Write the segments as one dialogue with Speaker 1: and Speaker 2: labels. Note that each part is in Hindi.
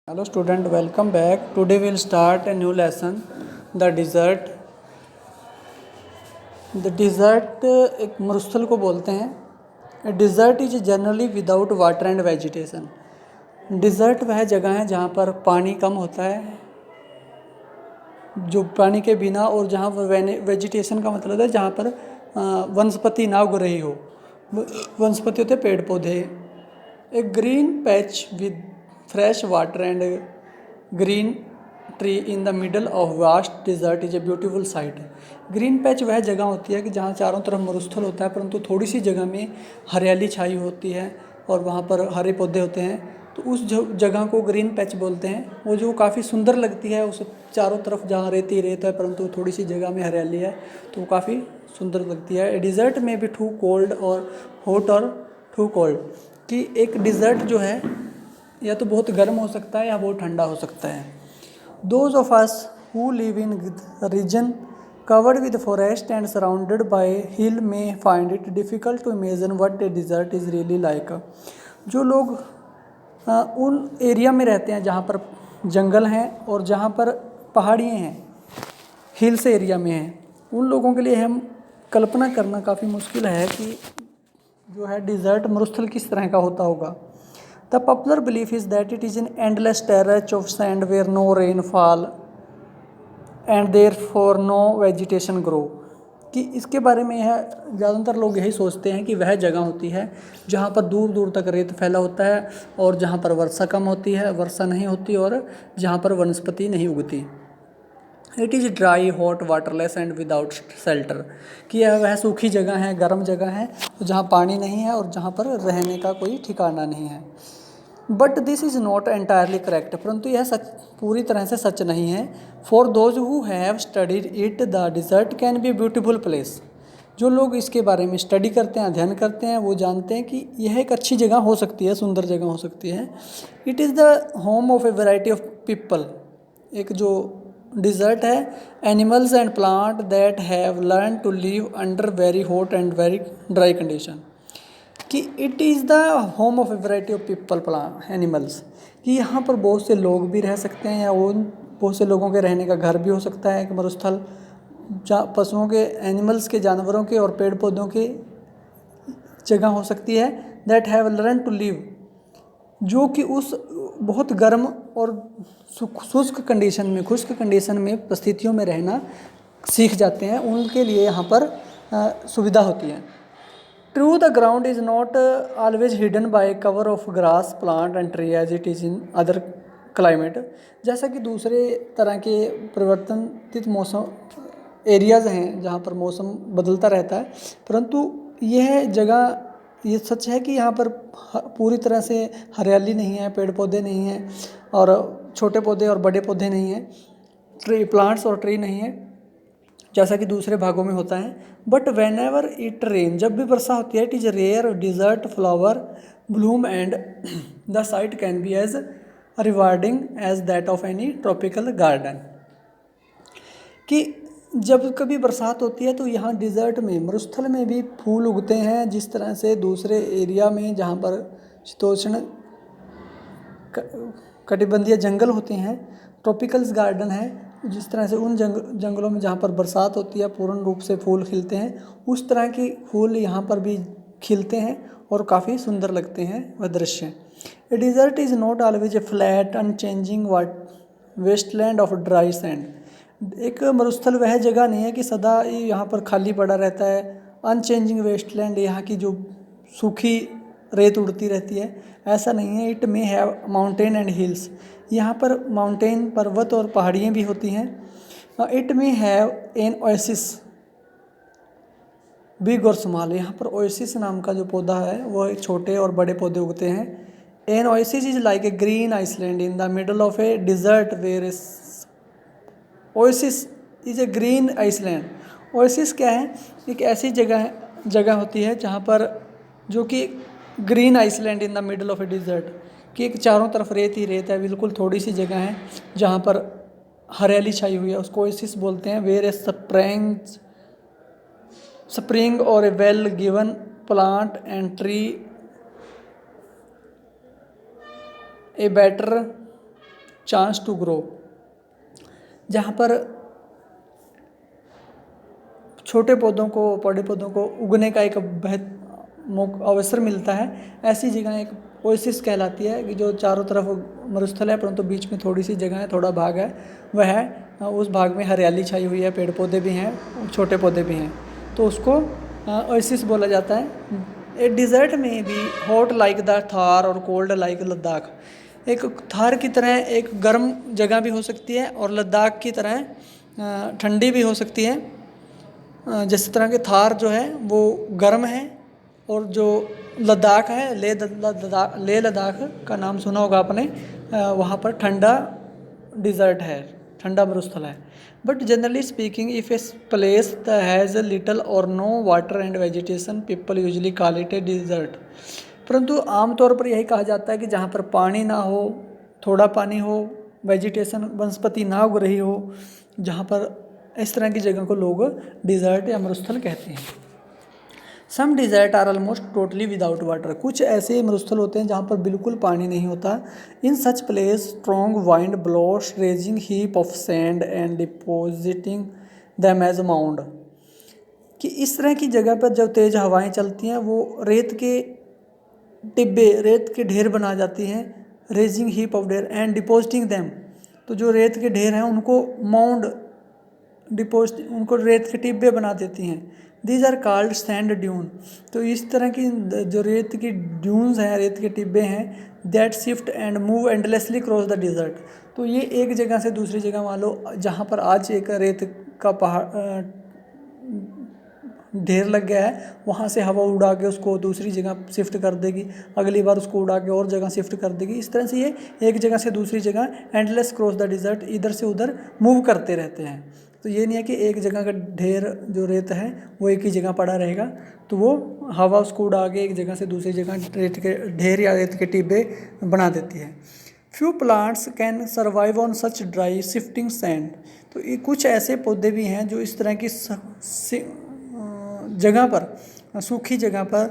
Speaker 1: Hello student, welcome back. Today we'll start a new lesson, the desert. The desert एक मरुस्थल को बोलते हैं. A desert is generally without water and vegetation. Desert वह जगह है जहाँ पर पानी कम होता है, जो पानी के बिना, और जहाँ पर वेजिटेशन का मतलब है जहाँ पर वनस्पति ना उग रही हो. वनस्पति होते पेड़ पौधे. A green patch with fresh water and green tree in the middle of vast desert is a beautiful sight. Green patch वह जगह होती है कि जहाँ चारों तरफ मरुस्थल होता है, परंतु थोड़ी सी जगह में हरियाली छाई होती है और वहाँ पर हरे पौधे होते हैं, तो उस जगह को ग्रीन पैच बोलते हैं. वो जो काफ़ी सुंदर लगती है, उस चारों तरफ जहाँ रेत ही रेत है परंतु थोड़ी सी जगह में हरियाली है, तो वो काफ़ी सुंदर लगती है. डिज़र्ट में भी टू कोल्ड और हॉट और टू कोल्ड, कि एक डिज़र्ट जो है या तो बहुत गर्म हो सकता है या बहुत ठंडा हो सकता है. Those of us who live in region covered with forest and surrounded by hill may find it difficult to imagine what a desert is really like. जो लोग उन एरिया में रहते हैं जहाँ पर जंगल हैं और जहाँ पर पहाड़ियाँ हैं, हिल्स एरिया में हैं, उन लोगों के लिए हम कल्पना करना काफ़ी मुश्किल है कि जो है डिज़र्ट मरुस्थल किस तरह का होता होगा. The popular belief is that it is an endless stretch of sand where no rain fall and therefore no vegetation grow. कि इसके बारे में यह ज़्यादातर लोग यही सोचते हैं कि वह जगह होती है जहाँ पर दूर दूर तक रेत फैला होता है और जहाँ पर वर्षा कम होती है, वर्षा नहीं होती, और जहाँ पर वनस्पति नहीं उगती. It is dry hot waterless and without shelter. कि यह वह सूखी जगह है, गर्म जगह है, जहाँ पानी नहीं है और जहाँ पर रहने का कोई ठिकाना नहीं है. But this is not entirely correct. परंतु यह सच पूरी तरह से सच नहीं है. For those who have studied it the desert can be beautiful place. जो लोग इसके बारे में स्टडी करते हैं, अध्ययन करते हैं, वो जानते हैं कि यह एक अच्छी जगह हो सकती है, सुंदर जगह हो सकती है. It is the home of a variety of people. एक जो डिज़र्ट है, animals and plant that have learn to live under very hot and very dry condition. कि it is the home of a variety of people plant animals. कि यहाँ पर बहुत से लोग भी रह सकते हैं या उन बहुत से लोगों के रहने का घर भी हो सकता है, एक मरुस्थल जहाँ पशुओं के, एनिमल्स के, जानवरों के और पेड़ पौधों की जगह हो सकती है. That have learn to live, जो कि उस बहुत गर्म और शुष्क कंडीशन में, खुश्क कंडीशन में, परिस्थितियों में रहना सीख जाते हैं. उनके लिए यहाँ पर सुविधा होती है. True, the ground is not always hidden by cover of grass, plant and tree as it is in other climate. जैसा कि दूसरे तरह के परिवर्तनित मौसम एरियाज़ हैं जहाँ पर मौसम बदलता रहता है, परंतु यह जगह, ये सच है कि यहाँ पर पूरी तरह से हरियाली नहीं है, पेड़ पौधे नहीं हैं, और छोटे पौधे और बड़े पौधे नहीं हैं, ट्री प्लांट्स और ट्री नहीं है जैसा कि दूसरे भागों में होता है. But whenever it rain, जब भी वर्षा होती है, it is rare desert flower bloom and the sight can be as rewarding as that of any tropical garden. कि जब कभी बरसात होती है तो यहाँ डिज़र्ट में, मरुस्थल में भी फूल उगते हैं, जिस तरह से दूसरे एरिया में जहाँ पर शीतोष्ण कटिबंधीय जंगल होते हैं, ट्रॉपिकल्स गार्डन है, जिस तरह से उन जंगलों में जहाँ पर बरसात होती है पूर्ण रूप से फूल खिलते हैं, उस तरह के फूल यहाँ पर भी खिलते हैं और काफ़ी सुंदर लगते हैं वह दृश्य. A desert is not always a flat unchanging wasteland of dry sand. एक मरुस्थल वह जगह नहीं है कि सदा ही यहाँ पर खाली पड़ा रहता है. अनचेंजिंग वेस्टलैंड, यहाँ की जो सूखी रेत उड़ती रहती है, ऐसा नहीं है. It may have mountain and hills. यहाँ पर माउंटेन, पर्वत और पहाड़ियाँ भी होती हैं. It may have an oasis big और स्मॉल. यहाँ पर ओएसिस नाम का जो पौधा है वो छोटे और बड़े पौधे उगते हैं. An oasis is like a green island in the middle of a desert where oasis is a green island. Oasis क्या है? एक ऐसी जगह होती है जहाँ पर, जो कि green island in the middle of a desert, कि एक चारों तरफ रेत ही रेत है, बिल्कुल थोड़ी सी जगह है जहाँ पर हरियाली छाई हुई है, उसको ओएसिस बोलते हैं. वेयर ए स्प्रिंग और a well given plant and tree a better chance to grow, जहाँ पर छोटे पौधों को, बड़े पौधों को उगने का एक अवसर मिलता है, ऐसी जगह एक ओएसिस कहलाती है कि जो चारों तरफ मरुस्थल है परंतु बीच में थोड़ी सी जगह है, थोड़ा भाग है, वह है उस भाग में हरियाली छाई हुई है, पेड़ पौधे भी हैं, छोटे पौधे भी हैं, तो उसको ओएसिस बोला जाता है। ए डिज़र्ट में भी हॉट लाइक द थार और कोल्ड लाइक लद्दाख, एक थार की तरह एक गर्म जगह भी हो सकती है और लद्दाख की तरह ठंडी भी हो सकती है। जिस तरह के थार जो है वो गर्म है और जो लद्दाख है, लेह लद्दाख का नाम सुना होगा आपने, वहाँ पर ठंडा डिज़र्ट है, ठंडा मरुस्थल है। But generally speaking if a place has little or no water and vegetation people usually call it a desert, परंतु आमतौर पर यही कहा जाता है कि जहाँ पर पानी ना हो, थोड़ा पानी हो, वेजिटेशन वनस्पति ना उग रही हो, जहाँ पर इस तरह की जगह को लोग डिज़र्ट या मरुस्थल कहते हैं। Some desert are almost totally without water, कुछ ऐसे मरुस्थल होते हैं जहाँ पर बिल्कुल पानी नहीं होता। In such place strong wind blows raising heap of sand and depositing them as mound, कि इस तरह की जगह पर जब तेज़ हवाएं चलती हैं वो रेत के टिब्बे, रेत के ढेर बना जाती हैं, रेजिंग हीप ऑफ ढेर एंड डिपोजिटिंग दैम, तो जो रेत के ढेर हैं उनको माउंड डिपोजिट, उनको रेत के टिब्बे बना देती हैं। These are called sand dune, तो इस तरह की जो रेत की ड्यून्स हैं, रेत के टिब्बे हैं, that shift and move endlessly cross the desert, तो ये एक जगह से दूसरी जगह, मान लो जहाँ पर आज एक रेत का पहाड़ ढेर लग गया है, वहाँ से हवा उड़ा के उसको दूसरी जगह शिफ्ट कर देगी, अगली बार उसको उड़ा के और जगह शिफ्ट कर देगी। इस तरह से ये एक जगह से दूसरी जगह एंडलेस क्रॉस द डिज़र्ट, इधर से उधर मूव करते रहते हैं। तो ये नहीं है कि एक जगह का ढेर जो रेत है वो एक ही जगह पड़ा रहेगा, तो वो हवा उसको उड़ा के एक जगह से दूसरी जगह रेत के ढेर या रेत के टिब्बे बना देती है। Few plants can survive on such dry shifting sand, तो ये कुछ ऐसे पौधे भी हैं जो इस तरह की जगह पर, सूखी जगह पर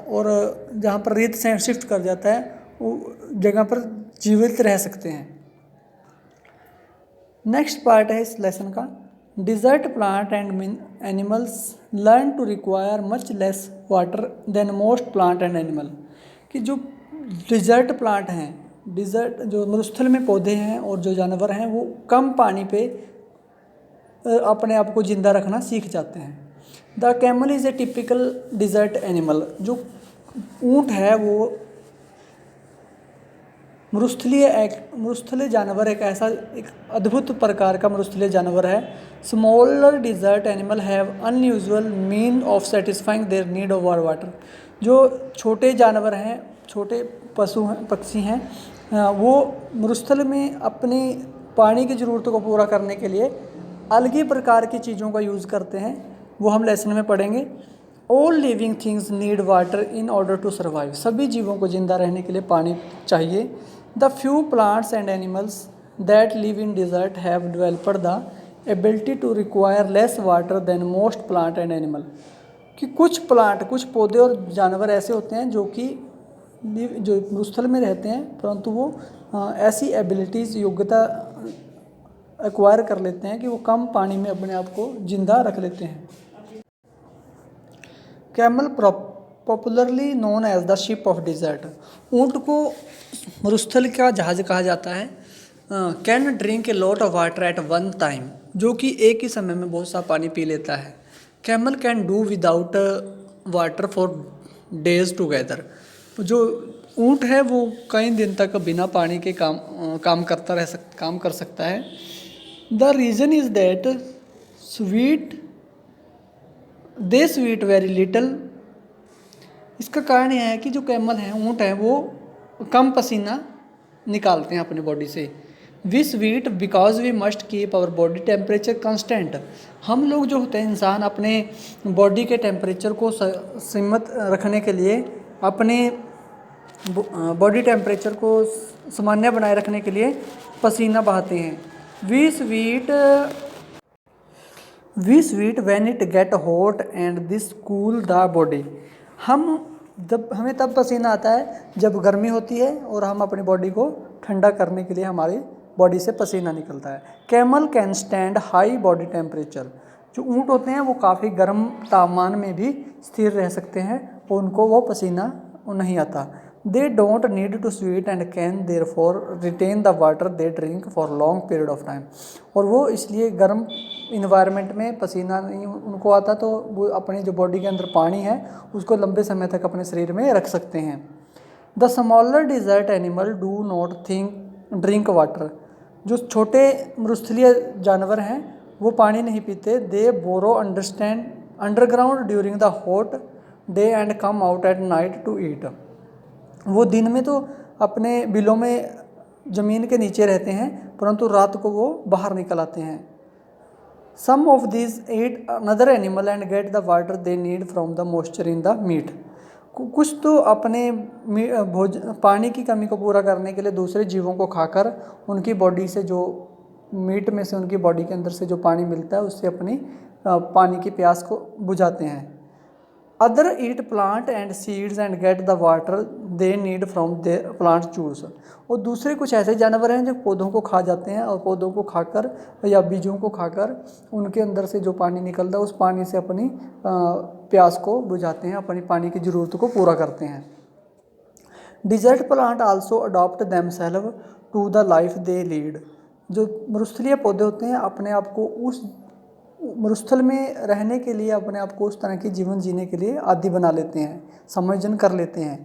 Speaker 1: और जहाँ पर रेत सैंड शिफ्ट कर जाता है वो जगह पर जीवित रह सकते हैं। नेक्स्ट पार्ट है इस लेसन का, desert plant and animals learn to require much less water than most plant and animal, कि जो डिज़र्ट प्लांट हैं, डिज़र्ट जो मरुस्थल में पौधे हैं और जो जानवर हैं वो कम पानी पे अपने आप को जिंदा रखना सीख जाते हैं। The camel is a typical desert animal, जो ऊँट है वो मरुस्थलीय जानवर, एक ऐसा एक अद्भुत प्रकार का मरुस्थलीय जानवर है। Smaller desert animal have unusual mean of satisfying their need of water, जो छोटे जानवर हैं, छोटे पशु हैं, पक्षी हैं, वो मरुस्थल में अपनी पानी की ज़रूरतों को पूरा करने के लिए अलग ही प्रकार की चीज़ों का यूज़ करते हैं, वो हम लेसन में पढ़ेंगे। All living things need water in order to survive, सभी जीवों को जिंदा रहने के लिए पानी चाहिए। The few plants and animals that live in desert have developed the ability to require less water than most plant and animal, कि कुछ प्लांट, कुछ पौधे और जानवर ऐसे होते हैं जो कि जो मरुस्थल में रहते हैं परंतु वो ऐसी एबिलिटीज़, योग्यता एक्वायर कर लेते हैं कि वो कम पानी में अपने आप को जिंदा रख लेते हैं। Camel popularly known as the ship of desert, ऊँट को मरुस्थल का जहाज कहा जाता है। Can drink a lot of water at one time, जो कि एक ही समय में बहुत सा पानी पी लेता है। Camel can do without water for days together, जो ऊँट है वो कई दिन तक बिना पानी के काम कर सकता है। The reason is that they sweet very little, इसका कारण यह है कि जो कैमल हैं, ऊँट हैं, वो कम पसीना निकालते हैं अपने बॉडी से। We sweat because we must keep our body temperature constant, हम लोग जो होते हैं इंसान अपने बॉडी के टेम्परेचर को सीमित रखने के लिए, अपने बॉडी टेम्परेचर को सामान्य बनाए रखने के लिए पसीना बहाते हैं। We sweat when it get hot and this cool the body, हमें तब पसीना आता है जब गर्मी होती है और हम अपनी बॉडी को ठंडा करने के लिए हमारी बॉडी से पसीना निकलता है। Camel can stand high body temperature, जो ऊँट होते हैं वो काफ़ी गर्म तापमान में भी स्थिर रह सकते हैं और उनको वो पसीना नहीं आता। They don't need to sweat and can therefore retain the water they drink for long period of time, और वो इसलिए गर्म इन्वायरमेंट में पसीना नहीं उनको आता तो वो अपने जो बॉडी के अंदर पानी है उसको लंबे समय तक अपने शरीर में रख सकते हैं। The smaller desert animal do not think drink water, जो छोटे मरुस्थलीय जानवर हैं वो पानी नहीं पीते। They burrow understand underground during the hot day and come out at night to eat, वो दिन में तो अपने बिलों में ज़मीन के नीचे रहते हैं परंतु रात को वो बाहर निकल आते हैं। Some of this eat another animal and get the water they need from the moisture in the meat, कुछ तो अपने पानी की कमी को पूरा करने के लिए दूसरे जीवों को खाकर उनकी बॉडी से जो मीट में से उनकी बॉडी के अंदर से जो पानी मिलता है उससे अपनी पानी की प्यास को बुझाते हैं। Other eat plant and seeds and get the water they need from the plant juice, और दूसरे कुछ ऐसे जानवर हैं जो पौधों को खा जाते हैं और पौधों को खाकर या बीजों को खाकर उनके अंदर से जो पानी निकलता है उस पानी से अपनी प्यास को बुझाते हैं, अपनी पानी की ज़रूरत को पूरा करते हैं। Desert plant also adopt themselves to the life they lead, जो मरुस्थलीय पौधे होते हैं अपने आप को उस मरुस्थल में रहने के लिए अपने आप को उस तरह की जीवन जीने के लिए आदी बना लेते हैं, समायोजन कर लेते हैं।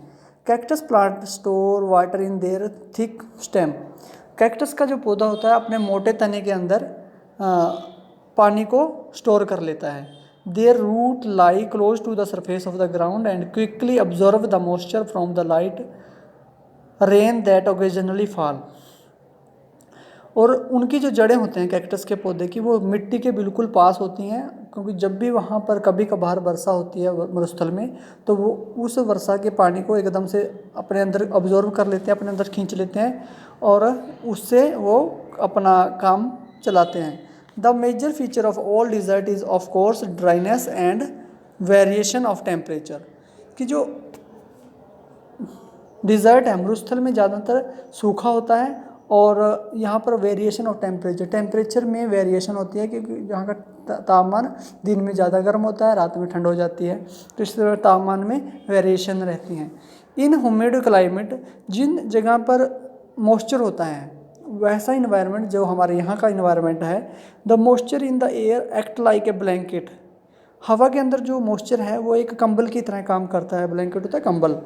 Speaker 1: Cactus plant store water in their thick stem, cactus का जो पौधा होता है अपने मोटे तने के अंदर पानी को स्टोर कर लेता है। Their root lie close to the surface of the ground and quickly absorb the moisture from the light rain that occasionally fall, और उनकी जो जड़ें होते हैं कैक्टस के पौधे की वो मिट्टी के बिल्कुल पास होती हैं, क्योंकि जब भी वहाँ पर कभी कभार वर्षा होती है मरुस्थल में तो वो उस वर्षा के पानी को एकदम से अपने अंदर अब्जॉर्व कर लेते हैं, अपने अंदर खींच लेते हैं और उससे वो अपना काम चलाते हैं। The major feature of all desert is of course dryness and variation of temperature, कि जो डिजर्ट है मरुस्थल में ज़्यादातर सूखा होता है और यहाँ पर वेरिएशन ऑफ टेम्परेचर में वेरिएशन होती है, क्योंकि यहाँ का तापमान दिन में ज़्यादा गर्म होता है, रात में ठंड हो जाती है, तो इस तरह तापमान में वेरिएशन रहती हैं। इन ह्यूमिड क्लाइमेट, जिन जगह पर मॉइस्चर होता है वैसा इन्वायरमेंट जो हमारे यहाँ का इन्वायरमेंट है, the moisture in the air act like a blanket, हवा के अंदर जो मॉइस्चर है वो एक कंबल की तरह काम करता है, ब्लैंकेट होता है कंबल।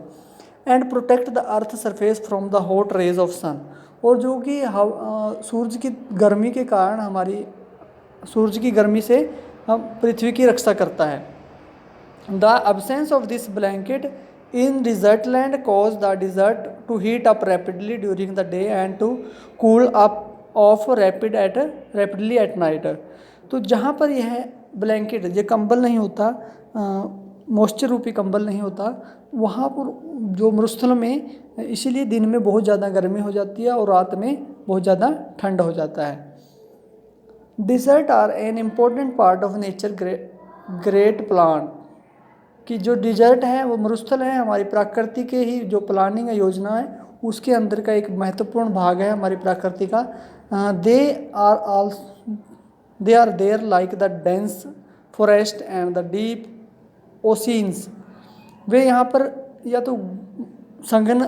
Speaker 1: And protect the earth surface from the hot rays of sun, और जो कि सूरज की गर्मी के कारण हमारी सूरज की गर्मी से हम पृथ्वी की रक्षा करता है। The absence of this blanket in desert land cause the desert to heat up rapidly during the day and to cool up off rapidly at night, तो जहाँ पर यह ब्लैंकेट ये कंबल नहीं होता, मॉइस्चर रूपी कंबल नहीं होता, वहाँ पर जो मरुस्थल में इसीलिए दिन में बहुत ज़्यादा गर्मी हो जाती है और रात में बहुत ज़्यादा ठंड हो जाता है। Desert are an important part of nature great plan, कि जो डिजर्ट है वो मरुस्थल है हमारी प्रकृति के ही जो प्लानिंग है योजना है उसके अंदर का एक महत्वपूर्ण भाग है हमारी प्रकृति का। They are there like the dense forest and the deep oceans, वे यहाँ पर या तो संघन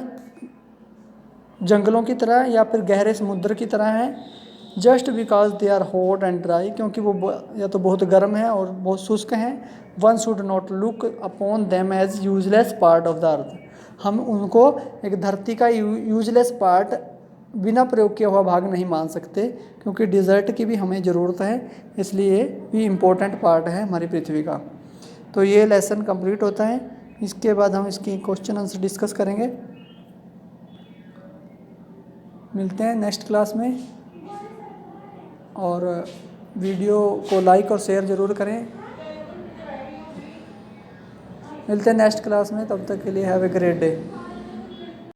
Speaker 1: जंगलों की तरह या फिर गहरे समुद्र की तरह हैं। Just because they are hot and dry, क्योंकि वो या तो बहुत गर्म है और बहुत शुष्क हैं। One should not look upon them as useless part of the earth, हम उनको एक धरती का यूजलेस पार्ट बिना प्रयोग किया हुआ भाग नहीं मान सकते, क्योंकि डिज़र्ट की भी हमें ज़रूरत है, इसलिए भी इम्पोर्टेंट पार्ट है हमारी पृथ्वी का। तो ये लेसन कंप्लीट होता है, इसके बाद हम इसकी क्वेश्चन आंसर डिस्कस करेंगे। मिलते हैं नेक्स्ट क्लास में, और वीडियो को लाइक और शेयर ज़रूर करें। मिलते हैं नेक्स्ट क्लास में, तब तक के लिए हैव ए ग्रेट डे।